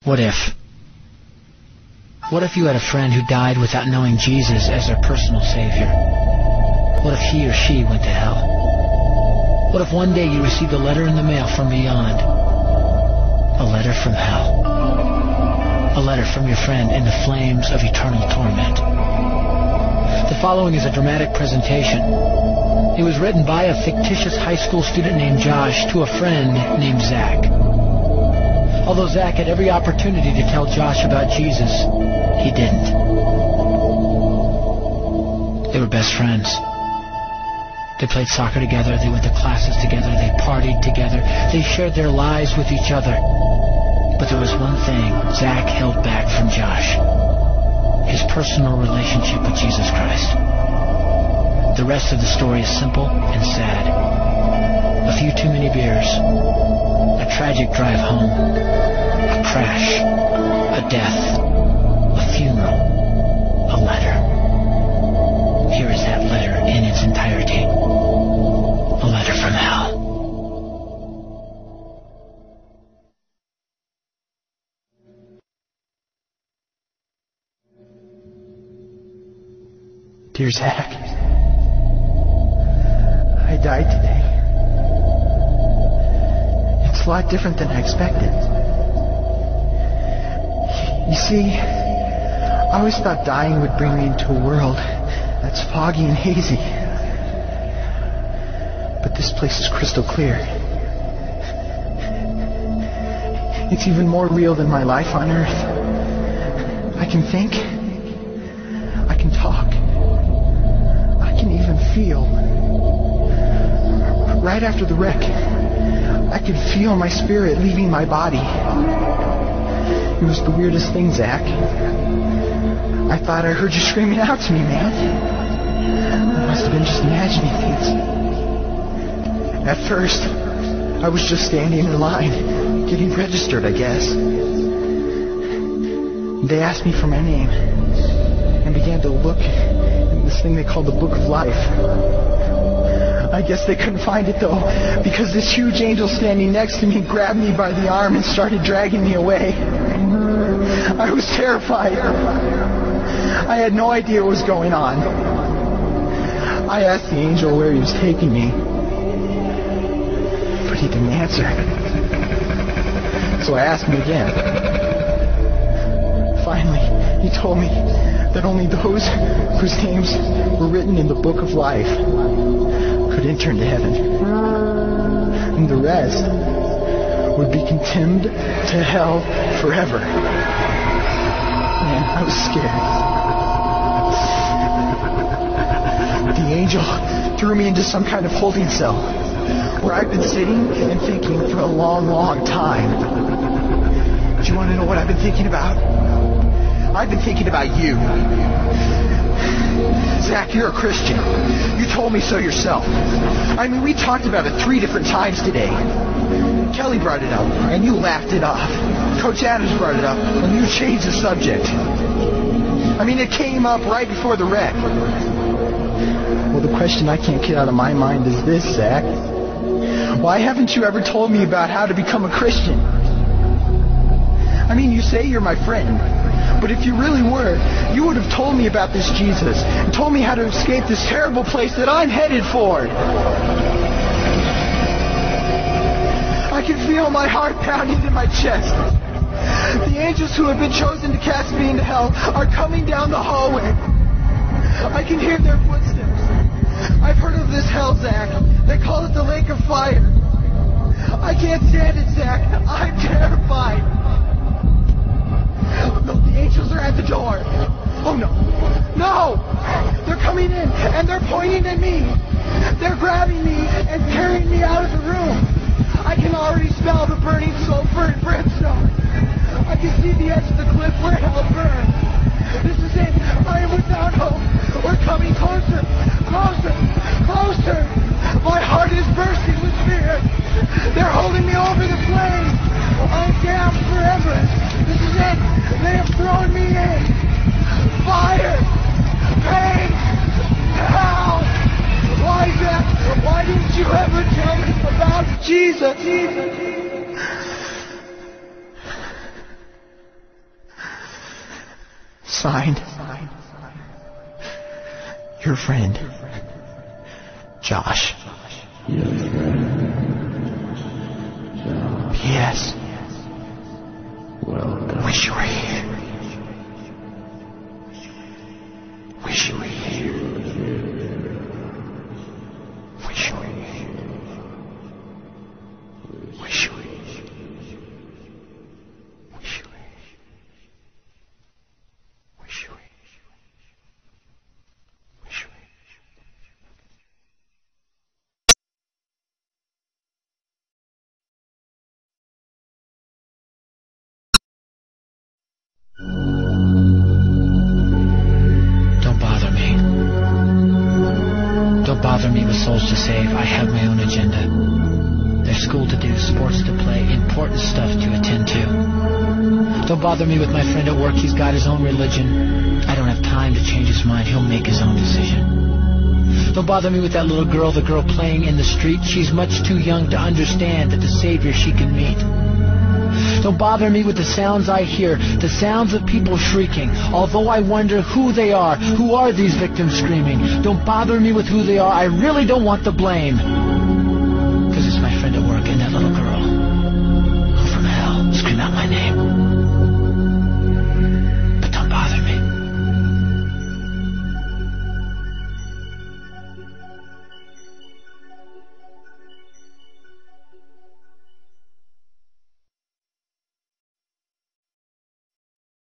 What if? What if you had a friend who died without knowing Jesus as their personal Savior? What if he or she went to hell? What if one day you received a letter in the mail from beyond? A letter from hell. A letter from your friend in the flames of eternal torment. The following is a dramatic presentation. It was written by a fictitious high school student named Josh to a friend named Zach. Although Zach had every opportunity to tell Josh about Jesus, he didn't. They were best friends. They played soccer together, they went to classes together, they partied together, they shared their lives with each other. But there was one thing Zach held back from Josh: his personal relationship with Jesus Christ. The rest of the story is simple and sad. A few too many beers, a tragic drive home, a crash, a death, a funeral, a letter. Here is that letter in its entirety. A letter from hell. Dear Zach, I died today. It's a lot different than I expected. You see, I always thought dying would bring me into a world that's foggy and hazy. But this place is crystal clear. It's even more real than my life on Earth. I can think. I can talk. I can even feel. Right after the wreck, I could feel my spirit leaving my body. It was the weirdest thing, Zach. I thought I heard you screaming out to me, man. I must have been just imagining things. At first, I was just standing in line, getting registered, I guess. They asked me for my name and began to look in this thing they call the Book of Life. I guess they couldn't find it, though, because this huge angel standing next to me grabbed me by the arm and started dragging me away. I was terrified. I had no idea what was going on. I asked the angel where he was taking me, but he didn't answer. So I asked him again. Finally, he told me that only those whose names were written in the Book of Life could enter into heaven. And the rest would be condemned to hell forever. Man, I was scared. The angel threw me into some kind of holding cell where I've been sitting and thinking for a long, long time. Do you want to know what I've been thinking about? I've been thinking about you. Zach, you're a Christian. You told me so yourself. I mean, we talked about it 3 different times today. Kelly brought it up, and you laughed it off. Coach Adams brought it up, and you changed the subject. I mean, it came up right before the wreck. Well, the question I can't get out of my mind is this, Zach. Why haven't you ever told me about how to become a Christian? I mean, you say you're my friend, but if you really were, you would have told me about this Jesus and told me how to escape this terrible place that I'm headed for. I can feel my heart pounding in my chest. The angels who have been chosen to cast me into hell are coming down the hallway. I can hear their footsteps. I've heard of this hell, Zach. They call it the lake of fire. I can't stand it, Zach. I'm terrified. No, the angels are at the door. Oh, no. No! They're coming in, and they're pointing at me. They're grabbing me and carrying me out of the room. I can already smell the burning sulfur and brimstone. I can see the edge of the cliff where hell burns. This is it. I am without hope. We're coming closer. Closer. Closer. My heart is bursting with fear. They're holding me over the flames. I'm damned forever. This is it. They have thrown me in. Fire. Pain. Hell. Why, Zach? Why didn't you ever tell me about Jesus? Signed, your friend, Josh. P.S. Well done. Wish you were here. Wish you were here. Wish you were here. Wish you were here. Wish you were here. Wish you were here. Wish you were here. Don't bother me. Don't bother me with souls to save. I have my own agenda. There's school to do, sports to play, important stuff to attend to. Don't bother me with my friend at work. He's got his own religion. I don't have time to change his mind. He'll make his own decision. Don't bother me with that little girl, the girl playing in the street. She's much too young to understand that the Savior she can meet. Don't bother me with the sounds I hear, the sounds of people shrieking, although I wonder who they are. Who are these victims screaming? Don't bother me with who they are. I really don't want the blame.